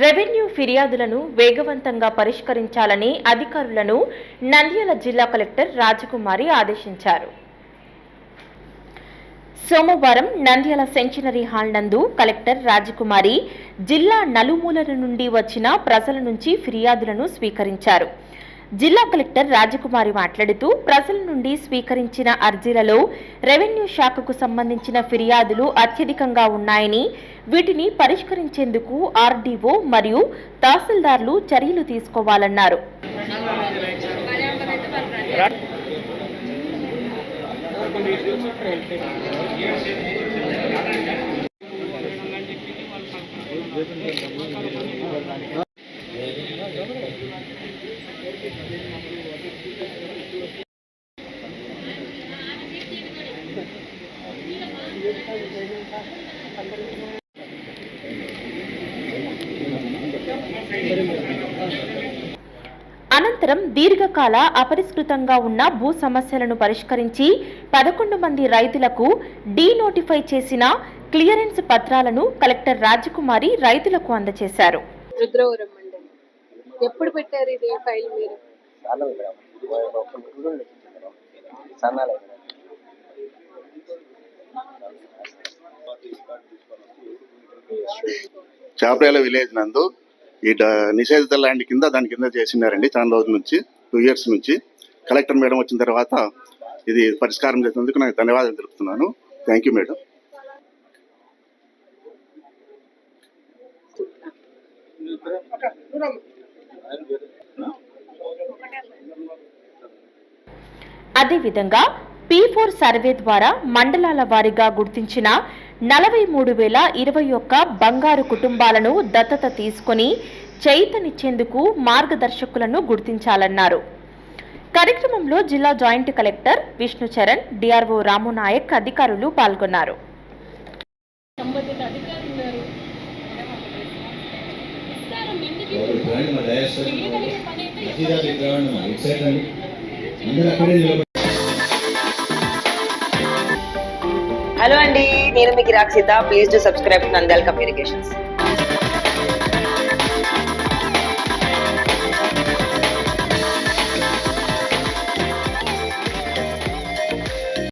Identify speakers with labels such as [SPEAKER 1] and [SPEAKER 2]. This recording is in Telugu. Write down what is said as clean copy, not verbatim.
[SPEAKER 1] రెవెన్యూ ఫిర్యాదులను వేగవంతంగా పరిష్కరించాలని అధికారులను నంద్యాల జిల్లా కలెక్టర్ రాజకుమారి ఆదేశించారు. సోమవారం నంద్యాల సెంచనరీ హాల్ నందు కలెక్టర్ రాజకుమారి జిల్లా నలుమూలల నుండి వచ్చిన ప్రజల నుంచి ఫిర్యాదులను స్వీకరించారు. జిల్లా కలెక్టర్ రాజకుమారి మాట్లాడుతూ ప్రజల నుండి స్వీకరించిన అర్జీలలో రెవెన్యూ శాఖకు సంబంధించిన ఫిర్యాదులు అత్యధికంగా ఉన్నాయని, వీటిని పరిష్కరించేందుకు ఆర్డీఓ మరియు తహసీల్దార్లు చర్యలు తీసుకోవాలన్నారు. అనంతరం దీర్ఘకాల అపరిష్కృతంగా ఉన్న భూ సమస్యలను పరిష్కరించి 11 మంది రైతులకు డీనోటిఫై చేసిన క్లియరెన్స్ పత్రాలను కలెక్టర్ రాజకుమారి రైతులకు అందజేశారు.
[SPEAKER 2] రుద్రవరం మండలం ఎప్పుడు పెట్టారు ఇది ఫైల్ మీరు?
[SPEAKER 3] చాపరేల విలేజ్ నందు ఈ నిషేధిత ల్యాండ్ కింద దాని కింద చేసినారండి. చాలా రోజుల నుంచి 2 years నుంచి కలెక్టర్ మేడం వచ్చిన తర్వాత ఇది పరిష్కారం చేసినందుకు నాకు ధన్యవాదాలు తెలుపుతున్నాను. Thank you madam.
[SPEAKER 1] అదేవిధంగా P4 సర్వే ద్వారా మండలాల వారీగా గుర్తించిన 43,021 బంగారు కుటుంబాలను దత్తత తీసుకుని చేయూతనిచ్చేందుకు మార్గదర్శకులను గుర్తించాలన్నారు. కార్యక్రమంలో జిల్లా joint collector Vishnu Charan, DRO Ramu Nayak అధికారులు పాల్గొన్నారు.
[SPEAKER 4] హలో అండి, నేను మీకు Rakshitha. Please do subscribe to Nandyal communications.